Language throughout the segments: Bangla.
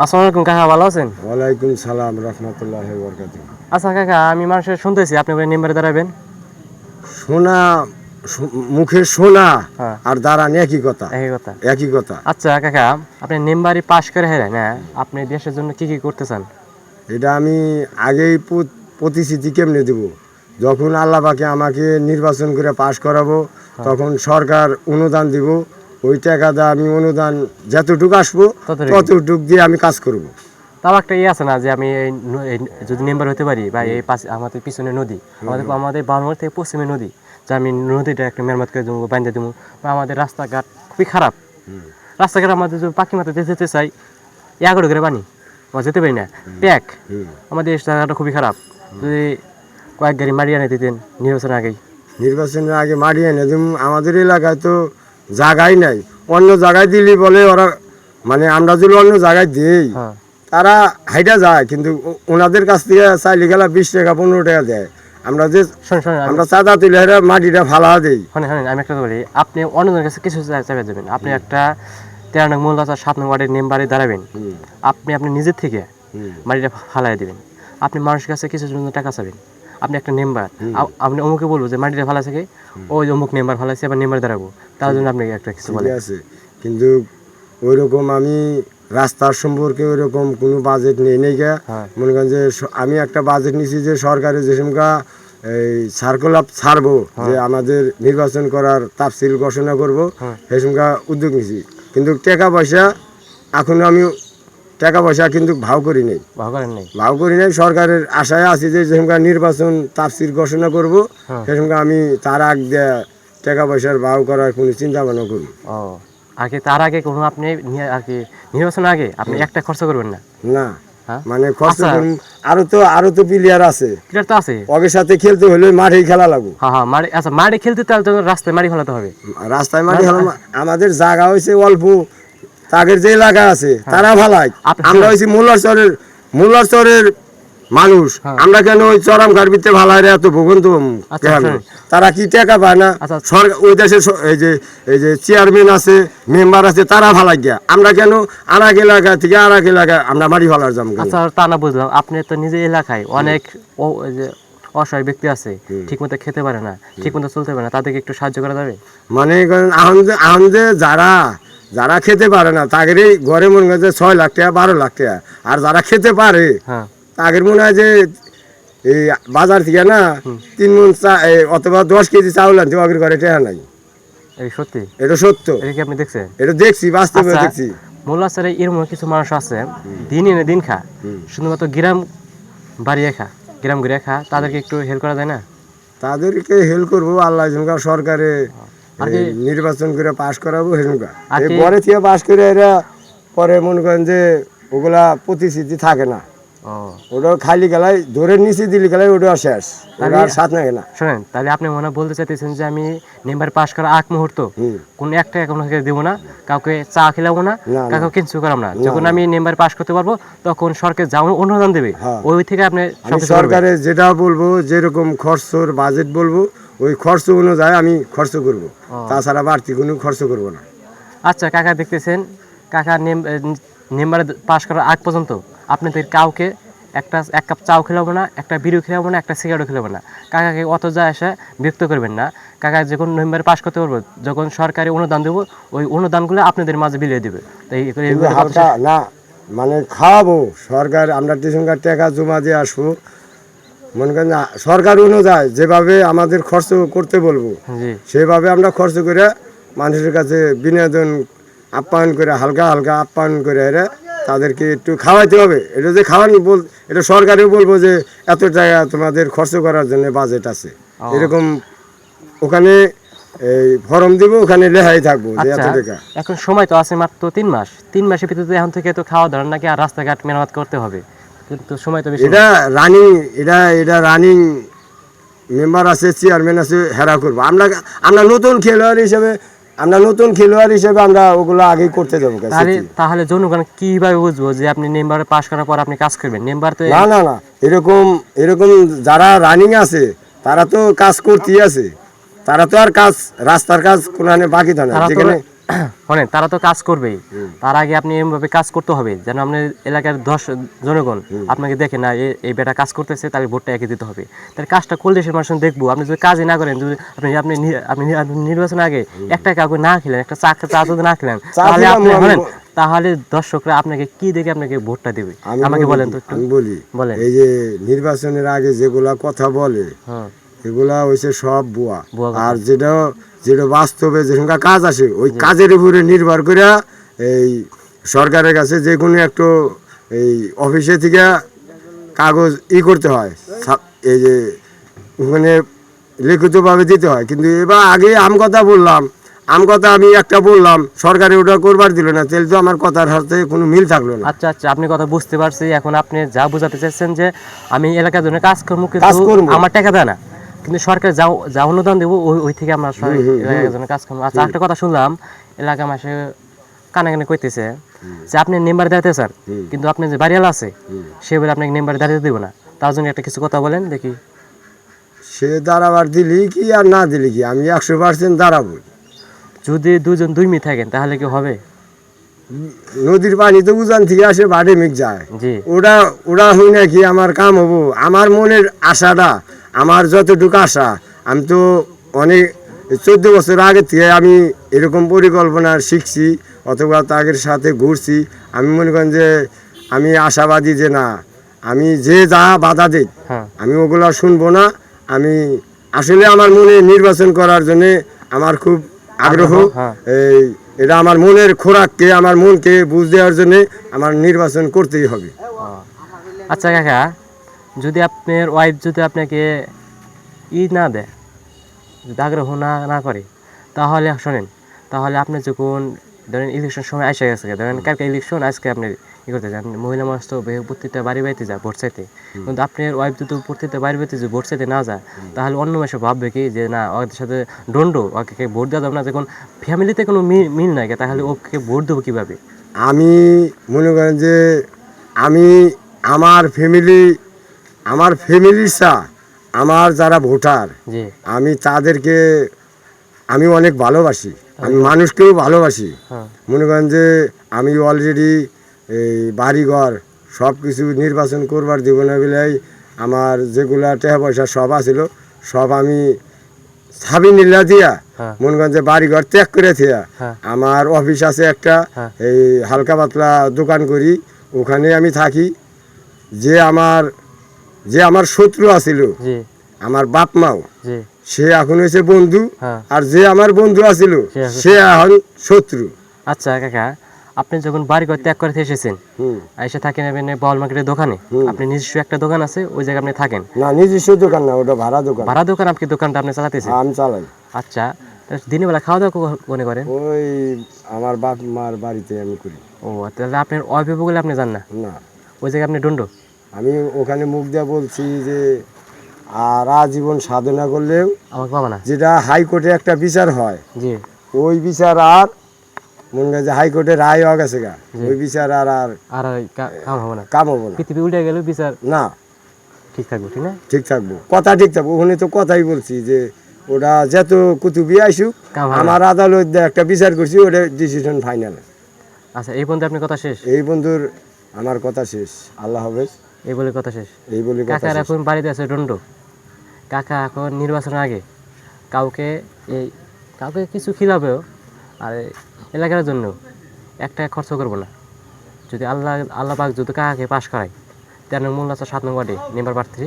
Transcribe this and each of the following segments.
আসসালামু আলাইকুম কাকা, ভালো আছেন? ওয়ালাইকুম সালাম রহমতুল্লাহি ওয়া বারাকাতুহু। আচ্ছা কাকা, আমি মানুষের শুনতেছি আপনি বলে মেম্বারে দাঁড়াবেন। সোনা মুখে সোনা হ্যাঁ, আর দাঁড়ান একই কথা। একই কথা। একই কথা। আচ্ছা কাকা, আপনি মেম্বারি পাশ করে হেরেন, হ্যাঁ, আপনি দেশের জন্য কি কি করতে চান? এটা আমি আগেই প্রতিশ্রুতি কেমনে দেব, যখন আল্লাহ পাকে আমাকে নির্বাচন করে পাশ করাবো তখন সরকার অনুদান দিব। ওই টাকাটা আমি অনুদান যতটুকু আসবো ততটুক দিয়ে আমি কাজ করব। তাও একটা আছে না যে আমি যদি মেম্বার হতে পারি বা এই পাশে আমাদের পিছনে নদী, আমাদের বাংলার থেকে পশ্চিমে নদী, যে আমি নদীটা একটা মেরামত করে দেবো, বাঁধে দেবো, বা আমাদের রাস্তাঘাট খুবই খারাপ। রাস্তাঘাট আমাদের যদি পাখি মাথাতে যেতে চাই 11 করে পানি, আমরা যেতে পারি না, প্যাক। আমাদের রাস্তাঘাটটা খুবই খারাপ। যদি কয়েক গাড়ি মারিয়ে এনে দিতেন নির্বাচনের আগে মাটি এনে দিব। আমাদের এলাকায় তো জায়গাই নাই, অন্য জায়গায় দিলি বলে ওরা, মানে আমরা যদি অন্য জায়গায় দিই তারা হাইটা যায়, কিন্তু ওনাদের কাছ থেকে চাইলে গেলা 20 টাকা 15 টাকা দেয়। আমরা যে আমরা চাঁদা তুলে মাটিটা ফালা দেই। আমি একটা বলি, আপনি অন্যদের কাছে কিছু চাইবে যাবেন, আপনি একটা 13 নং মৌলাচা 7 নং ওয়ার্ডের মেম্বারে দাঁড়াবেন, আপনি নিজের থেকে মাটিটা ফালাই দেবেন। আপনি মানুষের কাছে কিছু জন্য টাকা চাবেন, আপনি একটা মেম্বার, আপনি অমুকে বলবো যে মাটিটা ফালা থাকে, ওই অমুক মেম্বার ফালাইছে, আবার মেম্বার দাঁড়াবো, তার জন্য আপনি একটা কিছু বলে আছে। কিন্তু ওইরকম আমি রাস্তার সম্পর্কে ওইরকম কোনো বাজেট নেই গা। মনে করেন যে আমি একটা বাজেট নিছি যে সরকারের যে সমকা এই সার্কুলার ছাড়বো, যে আমাদের নির্বাচন করার তাফসিল ঘোষণা করবো, সেই সমকা উদ্যোগ নিছি। কিন্তু টাকা পয়সা এখনো আমি কিন্তু ভাও করি নাই। সরকারের আশায় আছি যে সমকা নির্বাচন তাফসিল ঘোষণা করবো, সেই সমকা আমি তার আগ দিয়ে টাকা পয়সার ভাও করার কোনো চিন্তা ভাবনা করি। তার আগে কোনো আপনি আর কি নির্বাচনের আগে আপনি একটা খরচ করবেন না? না, মানে খরচ করুন। আরো তো প্লেয়ার আছে, ওদের সাথে খেলতে হলে মাঠেই খেলা লাগবে। আচ্ছা, মাঠে খেলতে তাহলে তো রাস্তায় মাটি ফেলাতে হবে। রাস্তায় মাটি ফেলা, আমাদের জায়গা হয়েছে অল্প, তাদের যে এলাকা আছে তারা ভালাই। আমরা হয়েছি মোল্লার চরের মানুষ, আমরা কেন ওই চরম কারবিতে ভালাই এত ভূগন্ত কেন? তারা কি টাকা পায় না? সরকার ওই দেশে এই যে চেয়ারম্যান আছে, মেম্বার আছে, তারা ভালাই গিয়া। আমরা কেন আরেক এলাকা থেকে আরেক এলাকা আমরা মাটি ফেলার যাবো? আচ্ছা, তা না বুঝলাম, আপনি তো নিজের এলাকায় অনেক অসহায় ব্যক্তি আছে, ঠিক মতো খেতে পারে না, ঠিক মতো চলতে পারে না, তাদেরকে একটু সাহায্য করা যাবে? মানে আমাদের যারা খেতে পারে না তাদের ঘরে মনে হয় যে 6 লাখ টাকা 12 লাখ টাকা, আর যারা খেতে পারে তাদের মনে হয় যে এই বাজার থেকে না 3 মণ অথবা 10 কেজি চাউল আনতে ওদের ঘরে টাকা নাই। সত্যি? এটা সত্য। এটা কি আপনি দেখছেন? এটা দেখছি, বাস্তবে দেখছি। মোল্লাচরে এরকম কিছু মানুষ আছে, দিন এনে দিন খা, শুধুমাত্র গ্রাম বাড়িয়ে খা, গ্রাম ঘুরে খা, তাদেরকে একটু হেল্প করা যায় না? তাদেরকে হেল্প করবো, আল্লাহ সরকারে নির্বাচন করে পাশ করাবো, ঘরে থেকে পাশ করে এরা পরে মনে করেন যে ওগুলা প্রতিশ্রুতি থাকে না, ওটা খালি গেলায় ধরে নিচে দিলি গেলায় ওটা শেষ, আর সাথ না না। শোনেন, তাহলে আপনি মনে বলতে চাইতেছেন যে আমি মেম্বার পাশ করার আগ মুহূর্ত কোন একটা অ্যাকাউন্টে দেবো না, কাউকে চা খেলাবো না, কাউকে কিছু করাবো না। যখন আমি মেম্বার পাশ করতে পারবো তখন সরকার যা অনুদান দেবে ওই থেকে আপনি সরকারে যেটা বলবো, যেরকম খরচর বাজেট বলবো ওই খরচ অনুযায়ী আমি খরচ করবো, তাছাড়া বাড়তি কোনো খরচ করবো না। আচ্ছা কাকা, দেখতেছেন কাকা মেম্বারে পাশ করার আগ পর্যন্ত আপনাদের কাউকে এক কাপ চাও খেলাবো না, একটা বিড়িও খেলাবো না, একটা সিগারেটও খেলাবো না। কাকাকে অত যা এসে বিরক্ত করবেন না। কাকা যখন মেম্বারে পাশ করতে পারবো, যখন সরকারি অনুদান দেবো, ওই অনুদানগুলো আপনাদের মাঝে বিলিয়ে দেবে। না মানে খাওয়াবো, সরকার আমরা টিউশনকার টাকা জমা দিয়ে আসবো, মনে করেন সরকার অনুযায়ী যেভাবে আমাদের খরচ করতে বলবো সেভাবে আমরা খরচ করে মানুষের কাছে বিনোদন আপ্যায়ন করে, হালকা হালকা আপ্যায়ন করে তাদেরকে একটু খাওয়াইতে হবে। এটা যে খাওয়ানি এটা সরকারও বলবো যে এত টাকা তোমাদের খরচ করার জন্য বাজেট আছে, এরকম ওখানে এই ফর্ম দিব, ওখানে লেখাই থাকবো যে এত টাকা। এখন সময় তো আছে মাত্র 3 মাস, 3 মাসের ভিতরে এখন থেকে তো খাওয়া দাওয়া নাকি আর রাস্তাঘাট মেরামত করতে হবে, কিন্তু সময় তো বেশি। এটা রানিং মেম্বার আছে, চেয়ারম্যান আছে, হেরা করবো। আমরা নতুন খেলোয়াড় হিসেবে আমরা ওগুলো আগেই করতে যাবো। তাহলে জনগণ কিভাবে বুঝবো যে আপনি মেম্বার পাশ করার পর আপনি কাজ করবেন? মেম্বার তো না এরকম যারা রানিং আছে তারা তো কাজ করতেই আছে, তারা তো আর রাস্তার কাজ কোন বাকি থাকে না। যেখানে শোনেন, তারা তো কাজ করবেই, তার আগে আপনি এমভাবে কাজ করতে হবে যেন আপনার এলাকার 10 জনগণ আপনাকে দেখে না এই বেটা কাজ করতেছে, তাহলে ভোটটা একে দিতে হবে। তাহলে কাজটা করলে দেশের মানুষ দেখবো। আপনি যদি কাজই না করেন, যদি আপনি নির্বাচন আগে একটা কাউকে না খেলেন, একটা চা যদি না খেলেন, তাহলে আপনি শোনেন, তাহলে দর্শকরা আপনাকে কি দেখে আপনাকে ভোটটা দেবে? আমাকে বলেন তো একটু। আমি বলি, বলেন। এই যে নির্বাচনের আগে যেগুলা কথা বলে এগুলা হইছে সব বুয়া। আর যেটা যেটা বাস্তবে যেখানকার কাজ আসে ওই কাজের উপরে নির্ভর করে এই সরকারের কাছে যে কোনো একটু এই অফিসে থেকে কাগজ করতে হয়, এই যে ওখানে লিখিতভাবে দিতে হয়। কিন্তু এবার আগে কথা বললাম, কথা আমি একটা বললাম, সরকারে ওটা করবার দিল না, তাহলে তো আমার কথার সাথে কোনো মিল থাকলো না। আচ্ছা আচ্ছা, আপনি কথা বুঝতে পারছি। এখন আপনি যা বোঝাতে চাচ্ছেন যে আমি এলাকার জন্য কাজ করবো, কিন্তু আমার টাকা দেয় না, কিন্তু সরকার যা অনুদান দেবো ওই থেকে আমরা এলাকার জন্য কাজ করবো। আচ্ছা, একটা কথা শুনলাম, এলাকা মাসে কানে কইতেছে যে আপনি মেম্বার দাঁড়াতে স্যার, কিন্তু আপনি যে বাড়িওয়ালা আছে সে বলে আপনাকে মেম্বার দাঁড়িয়ে দেবো না। তার জন্য একটা কিছু কথা বলেন দেখি। সে দাঁড়াবার দিলি কি আর না দিলি কি, আমি 100% দাঁড়াবো। যদি দুজন দুই মি থাকেন তাহলে কি হবে? নদীর পানি তো উজান থেকে আসে, বাড়ে মিক যায়, ওরা ওরা হই নাকি আমার কাম হবো? আমার মনের আশাটা, আমার যতটুকু আশা, আমি তো অনেক 14 বছর আগে থেকে আমি এরকম পরিকল্পনা শিখছি অথবা তাদের সাথে ঘুরছি। আমি মনে করেন যে আমি আশাবাদী যে না, আমি যে যা বাধা দিই আমি ওগুলো শুনবো না। আমি আসলে আমার মনে নির্বাচন করার জন্যে আমার খুব আগ্রহ। এই এটা আমার মনের খোরাককে, আমার মনকে বুঝ দেওয়ার জন্যে আমার নির্বাচন করতেই হবে। আচ্ছা কাকা, যদি আপনার ওয়াইফ যদি আপনাকে না দেয়, যদি আগ্রহ না করে, তাহলে শোনেন, তাহলে আপনি যখন ধরেন ইলেকশন সময় আসে গেছে, ধরেন কালকে ইলেকশন, আজকে আপনি করতে যান, মহিলা মানুষ তো প্রত্যেকটা বাড়িতে যায় ভোট চাইতে, কিন্তু আপনার ওয়াইফ যদি প্রত্যেকটা বাড়িতে যদি ভোট চাইতে না যায়, তাহলে অন্য মাসে ভাববে কি যে না, ওদের সাথে দণ্ড, ওকে ভোট দেওয়া যাবে না, যখন ফ্যামিলিতে কোনো মিল নাই, তাহলে ওকে ভোট দেবো কীভাবে? আমি মনে করেন যে আমি আমার ফ্যামিলির আমার যারা ভোটার, আমি তাদেরকে আমি অনেক ভালোবাসি, আমি মানুষকেও ভালোবাসি। মনে করেন যে আমি অলরেডি এই বাড়িঘর সব কিছু নির্বাচন করবার দেব না বলেই আমার যেগুলা টাকা পয়সা সব আছিল সব আমি সাবিনিল্লা দিয়া মনে করেন যে বাড়িঘর ত্যাগ করে দিয়া আমার অফিস আছে একটা, এই হালকা পাতলা দোকান করি, ওখানে আমি থাকি। যে আমার শত্রু আছিল, আমার বাপ মাও, সে এখন হয়েছে বন্ধু, আর যে আমার বন্ধু আছিল সে এখন শত্রু। আচ্ছা কাকা, আপনি যখন বাড়িঘর ত্যাগ করে এসেছেন, এসে থাকেন বল মার্কেটের দোকানে, আপনি নিজস্ব একটা দোকান আছে, ওই জায়গায় আপনি থাকেন? না, নিজস্ব দোকান না, ওটা ভাড়া দোকান। ভাড়া দোকান? আপনি দোকানটা আপনি চালাতেছেন? আমি চালাই। আচ্ছা, দিনের বেলা খাওয়া দাওয়া মনে করেন? ওই আমার বাপ মার বাড়িতে আমি করি। ও, তাহলে আপনার অভিভাবকগুলো আপনি জান না? না, ওই জায়গায় আপনি দণ্ড? আমি ওখানে মুখ দিয়ে বলছি যে আর আজীবন সাধনা করলেও আমাকে পাবা না। যেটা হাইকোর্টে একটা বিচার হয়, জি, ওই বিচার আর মনে হয় যে হাইকোর্টের রায় হয়ে গেছে গা, ওই বিচার আর কাম হবে না, কাম হবো না। পৃথিবী উল্টে গেল বিচার না, ঠিক থাকবো, ঠিক না? ঠিক থাকবো, কথা ঠিক থাকবো। ওখানে তো কথাই বলছি যে ওটা যত কুতুবি আসুক, আমার আদালত একটা বিচার করছি, ওটা ডিসিশন ফাইনাল। আচ্ছা, এই বন্ধু আপনার কথা শেষ? এই বন্ধুর আমার কথা শেষ, আল্লাহ হাফেজ, এই বলে কথা শেষ। এই বলে কাকা এখন বাড়িতে আছে দণ্ড। কাকা এখন নির্বাচনের আগে কাউকে কিছু খিলাবেও, আর এলাকার জন্য একটা খরচ করবো না। যদি আল্লাহ পাক যদি কাকাকে পাশ করায়, 13 মোল্লা 7 নম্বর ওয়ার্ডে মেম্বার প্রার্থী,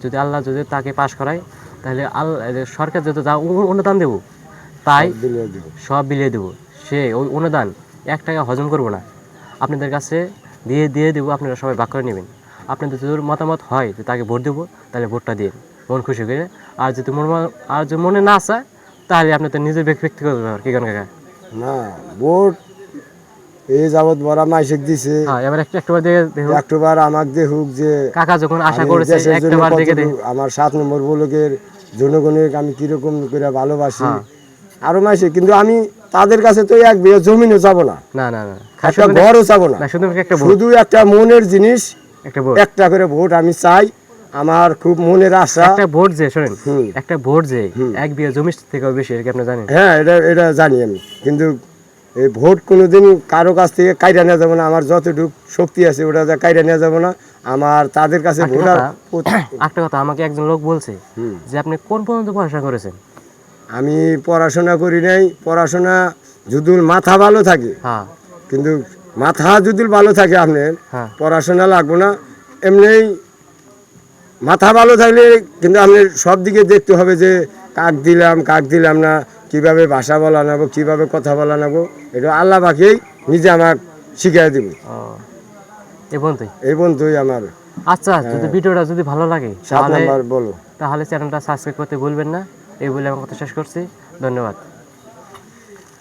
যদি আল্লাহ যদি তাকে পাশ করায়, তাহলে সরকার যদি যা অনুদান দেবো তাই সব বিলিয়ে দেবো। সে ওই অনুদান 1 টাকা হজম করবো না, আপনাদের কাছে দিয়ে দেবো, আপনারা সবাই ভাগ করে নেবেন। আপনাদের যদি মতামত হয় যে তাকে ভোট দেবো, তাহলে ভোটটা দিন মন খুশি করে। আর যদি মনে না আসে, তাহলে আপনি তো নিজের ব্যক্তিগত ব্যাপার। কি করেন কাকা? না, ভোট এই যাবত বড় মাইসেক দিছে, এবার একবার দেখে একবার আমাকে দেখুক যে কাকা যখন আশা করেছে একবার দেখে আমার 7 নম্বর ব্লকের জনগণের আমি কিরকম করে ভালোবাসি আরো মাইসে। কিন্তু আমি তাদের কাছে তো 1 বিঘা জমিনও চাবো না, না না না, একটা ঘরও চাবো না, শুধু একটা মনের জিনিস, একটা করে ভোট আমি চাই। আমার খুব মনের আশা। একটা ভোট যে শোনেন, একটা ভোট যে 1 বিঘা জমি থেকে বেশি, এটা কি আপনি জানেন? হ্যাঁ, এটা জানি আমি, কিন্তু এই ভোট কোনোদিন কারো কাছ থেকে কাইরা নেওয়া যাবে না। আমার যতটুকু শক্তি আছে ওটা যা কাইরা নেওয়া যাবে না। আমার তাদের কাছে একটা ভোটার একটা কথা আমাকে একজন লোক বলছে যে আপনি কোন পর্যন্ত পড়াশোনা করেছেন? আমি পড়াশোনা করি নাই। পড়াশোনা যদি মাথা ভালো থাকে, হ্যাঁ কিন্তু মাথা যদি ভালো থাকে আপনার হ্যাঁ পড়াশোনা লাগবে না। এমনি মাথা ভালো থাকলে কিন্তু আপনার সব দিকে দেখতে হবে যে কাক দিলাম না, কিভাবে ভাষা বলা নেবো, কিভাবে কথা বলা নেবো, এটা আল্লাহ পাকেই নিজে আমার শিখিয়ে দিব। ও এই পর্যন্তই। এই বন্ধুই আমার। আচ্ছা, যদি ভিডিওটা যদি ভালো লাগে 7 নাম্বার বলো। তাহলে চ্যানেলটা সাবস্ক্রাইব করতে ভুলবেন না। এই বলে আমার কথা শেষ করছি। ধন্যবাদ।